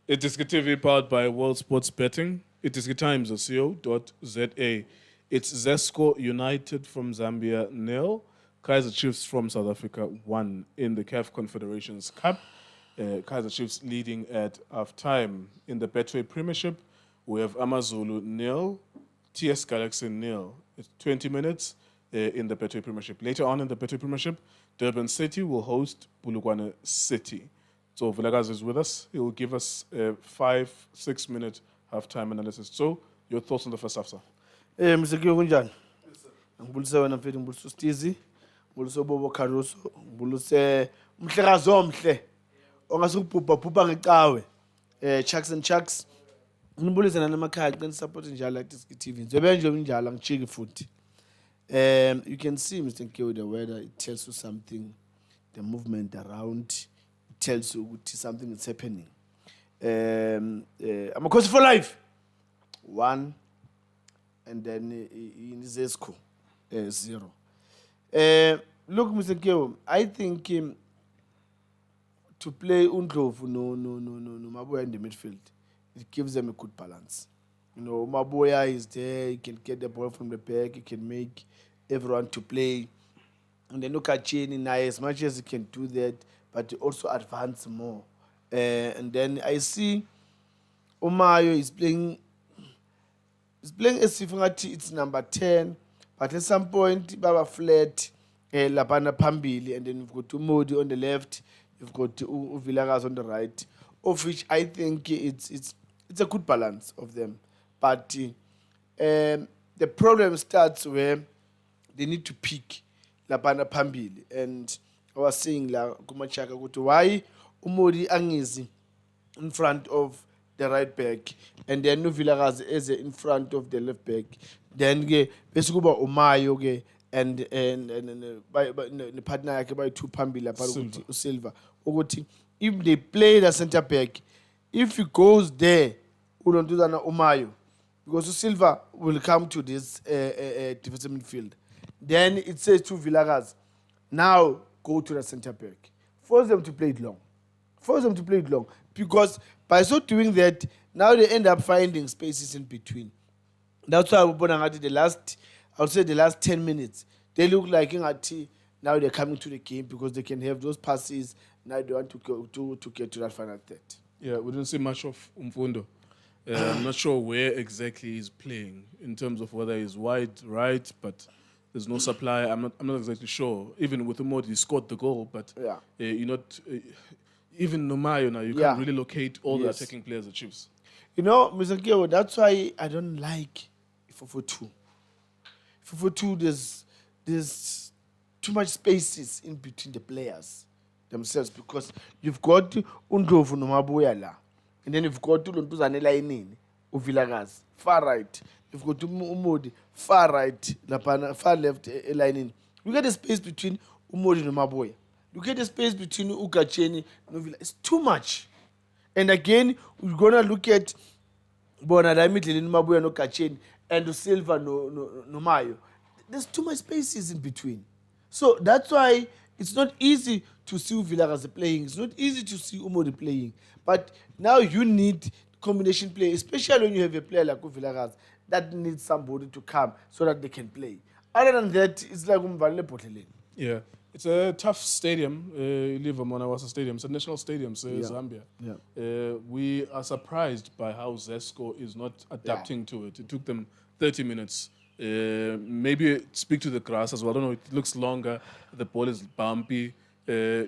It is TV powered by World Sports Betting. It is times.co.za. It's ZESCO United from Zambia 0. Kaizer Chiefs from South Africa 1 in the CAF Confederations Cup. Kaizer Chiefs leading at half-time. In the Betway Premiership, we have Amazulu 0, TS Galaxy 0. It's 20 minutes in the Betway Premiership. Later on in the Betway Premiership, Durban City will host Bulugwane City. So Vilakazi is with us. He will give us a 5-6 minute halftime analysis. So, your thoughts on the first half, sir? Mr. Kunjani. Ngibulisa wena mfethu ngibulisa uStizi, ngibulisa uBobo Caruso, ngibulisa umhlekazi omhle. Ongasukubhubha bhubha ngecawe. Chucks and Chucks. Ngibulisa nana emakhaya qini support njalo like this TV. Nzobe nje njalo ngichiki futhi. You can see Mr. Nkiwe the weather, it tells you something, the movement around, it tells you something is happening. I'm a coach for life. 1 and then in ZESCO 0. Look, Mr. Nkiwe, I think to play Undlovu no Maboya in the midfield, it gives them a good balance. You know, Maboya is there, he can get the ball from the back, he can make everyone to play. And then look at Cheney now, as much as he can do that, but also advance more. And then I see Omayo is playing as if it's number 10, but at some point, Baba flat, Labana Pambili, and then you've got Modi on the left, you've got Villagas on the right, of which I think it's a good balance of them. But the problem starts where they need to pick Labana Pambili. And I was saying, why Umodi Angizi in front of the right back, and then Villagas is in front of the left back. Then Besuba Omayo and by the partner by two Pambila Silva. If they play the center back, if he goes there, we don't do that Omayo. Because Silva will come to this defensive midfield. Then it says to Villagas, now go to the center back. Force them to play it long. Because by so doing that, now they end up finding spaces in between. That's why the last 10 minutes, they look like now they're coming to the game because they can have those passes. Now they want to get to that final third. Yeah, we didn't see much of Umfundo. I'm not sure where exactly he's playing in terms of whether he's wide, right, but there's no supply. I'm not exactly sure. Even with Umodi, he scored the goal, but even Nomayo now, you can't really locate all the attacking players at Chiefs. You know, Mr. Nkiwe, that's why I don't like 4-4-2. 4-4-2, there's too much spaces in between the players themselves because you've got Undlovu Nomaboya la. And then you've got Lontuzane Lainini, Uvilagas, far right. You've got Umodi, far right, far left Lainini. You get the space between Umodi and Maboya. You get the space between Ukacheni and Uvila. It's too much. And again, we're going to look at Bonadami, Maboya, no Kacheni, and Silva, no Mayo. There's too much spaces in between. So that's why it's not easy to see Villagas playing. It's not easy to see Umodi playing. But now you need combination play, especially when you have a player like Villagas that needs somebody to come so that they can play. Other than that, it's like Potelin. Yeah, it's a tough stadium. You live on Monawasa Stadium. It's a national stadium, so Zambia. Yeah. We are surprised by how ZESCO is not adapting to it. It took them 30 minutes. Maybe speak to the grass as well. I don't know. It looks longer. The ball is bumpy.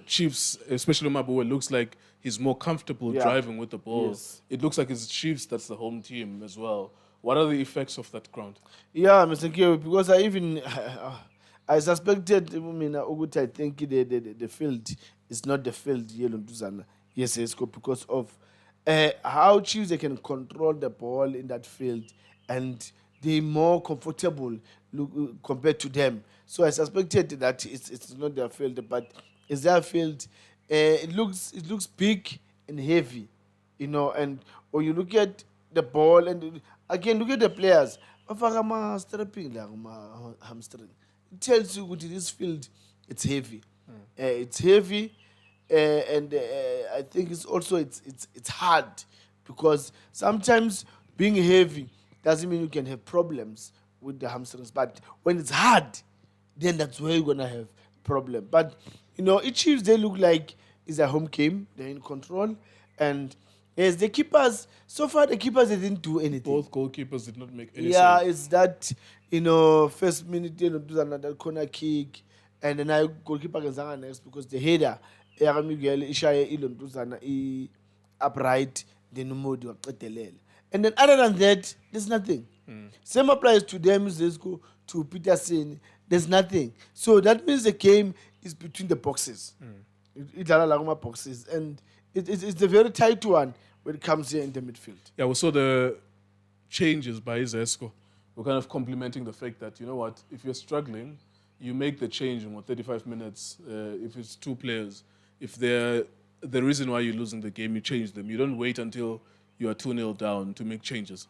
Chiefs, especially Mabuwe, looks like he's more comfortable driving with the ball. Yes. It looks like it's Chiefs that's the home team as well. What are the effects of that ground? Yeah, Mr. Kiyo, because I suspected, I think the field is not the field yes, because of how Chiefs they can control the ball in that field and they're more comfortable compared to them. So I suspected that it's not their field, but it's their field. It looks big and heavy, and when you look at the ball and again look at the players, hamstring. It tells you that this field it's heavy. It's heavy, and I think it's also it's hard because sometimes being heavy doesn't mean you can have problems with the hamstrings. But when it's hard, then that's where you're gonna have problem. But each Chiefs, they look like it's a home game. They're in control, and yes, the keepers. So far, the keepers they didn't do anything. Both goalkeepers did not make any Yeah, save. it's that first minute do another corner kick, and then I goalkeeper can next because the header Miguel Ishaye ilonduzana upright then umodi waqedelela. And then other than that, there's nothing. Same applies to them, ZESCO, to Peterson. There's nothing. So that means the game is between the boxes. It's boxes, and it's a very tight one when it comes here in the midfield. Yeah, we saw the changes by ZESCO. We're kind of complimenting the fact that, you know what, if you're struggling, you make the change in 35 minutes. If it's two players, if they're the reason why you're losing the game, you change them. You don't wait until you are 2-0 down to make changes.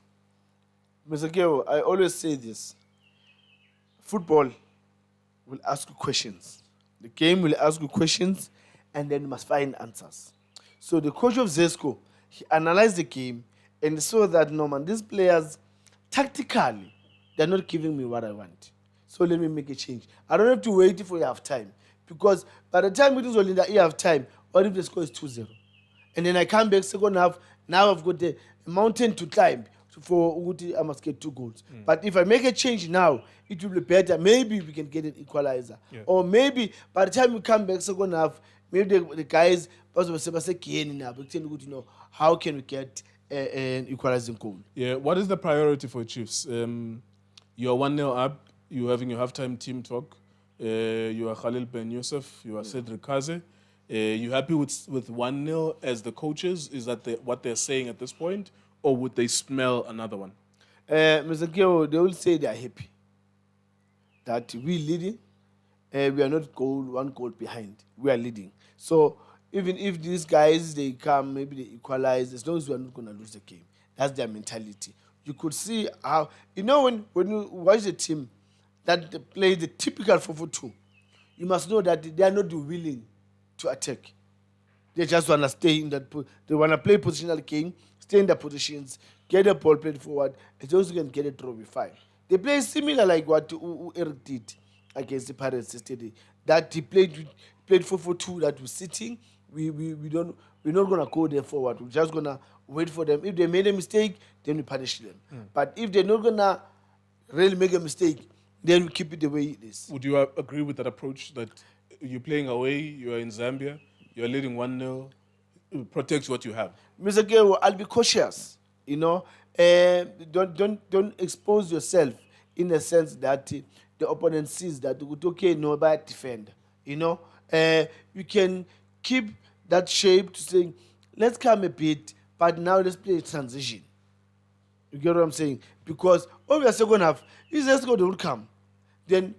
Mr. Keo, I always say this. Football will ask you questions. The game will ask you questions, and then you must find answers. So the coach of ZESCO, he analyzed the game and saw that, no man, these players, tactically, they're not giving me what I want. So let me make a change. I don't have to wait for half time, because by the time it is only the half time, or if the score is 2-0, and then I come back second half, now I've got a mountain to climb for Uguti. I must get 2 goals. But if I make a change now, it will be better. Maybe we can get an equalizer. Yeah. Or maybe by the time we come back second half, maybe the guys, how can we get an equalizing goal? Yeah, what is the priority for Chiefs? You're 1-0 up, you're having your halftime team talk. You are Khalil Ben Youssef, you are Cedric Kaizer. You happy with 1-0 as the coaches? Is that what they're saying at this point? Or would they smell another one? Mr. Keo, they will say they are happy that we leading. We are not one goal behind. We are leading. So even if these guys, they come, maybe they equalize, as long as we are not going to lose the game. That's their mentality. You could see how, when you watch the team that they play the typical 4-4-2, you must know that they are not willing to attack. They just want to stay in that. They want to play positional game, stay in the positions, get the ball played forward, as long as you can get a draw, be fine. They play similar like what Eric did against the Pirates yesterday. That he played 4-4-2, that was sitting. We're not gonna go there forward. We're just gonna wait for them. If they made a mistake, then we punish them. But if they're not gonna really make a mistake, then we keep it the way it is. Would you agree with that approach that you're playing away, you are in Zambia, you're leading 1-0, protect what you have? Mr. Gero, I'll be cautious. Don't expose yourself in the sense that the opponent sees that okay, no bad defend. You can keep that shape to say, let's come a bit, but now let's play a transition. You get what I'm saying? Because obviously second half, if ZESCO don't come, then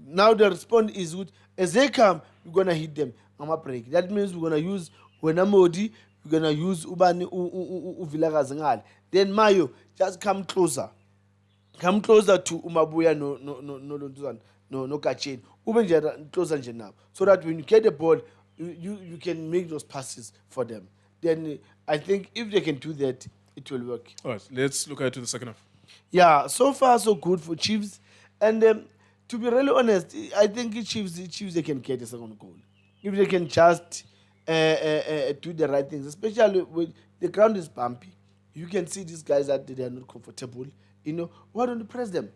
now the response is good. As they come, we're gonna hit them. I'm a break. That means we're gonna use Wenamodi, we're gonna use Ubani Uvilagazangal. Then Mayo, just come closer. Come closer to Umabuya no Kachin. Uben closer now. So that when you get the ball, you can make those passes for them. Then I think if they can do that, it will work. All right, let's look ahead to the second half. Yeah, so far so good for Chiefs. And to be really honest, I think Chiefs they can get a second goal. If they can just do the right things, especially when the ground is bumpy. You can see these guys that they are not comfortable. Why don't you press them?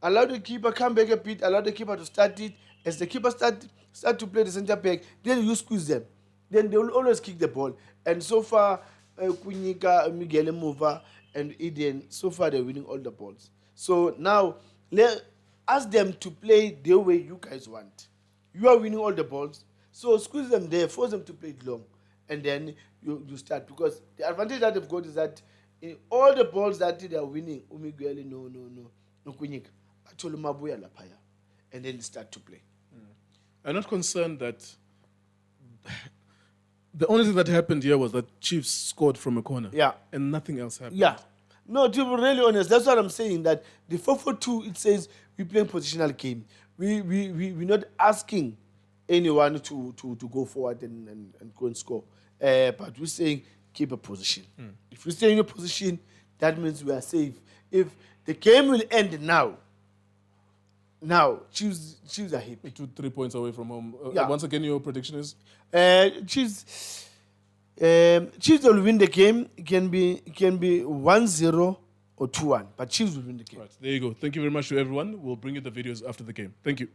Allow the keeper come back a bit, allow the keeper to start it. As the keeper start to play the center back, then you squeeze them. Then they will always kick the ball. And so far, Kunyika, Miguel Mova, and Eden, so far they're winning all the balls. So now, ask them to play the way you guys want. You are winning all the balls, so squeeze them there, force them to play it long, and then you start. Because the advantage that they've got is that in all the balls that they are winning, Miguel, no Kunyika, actually Mabuya Lapaya, and then start to play. I'm not concerned that the only thing that happened here was that Chiefs scored from a corner. Yeah. And nothing else happened. Yeah. No, to be really honest, that's what I'm saying, that the 4-4-2, it says we play positional game. We're not asking anyone to go forward and go and score. But we're saying keep a position. If you stay in your position, that means we are safe. If the game will end now, Chiefs are happy. 2-3 points away from home. Yeah. Once again, your prediction is? Chiefs will win the game. It can be 1-0 or 2-1, but Chiefs will win the game. Right, there you go. Thank you very much to everyone. We'll bring you the videos after the game. Thank you.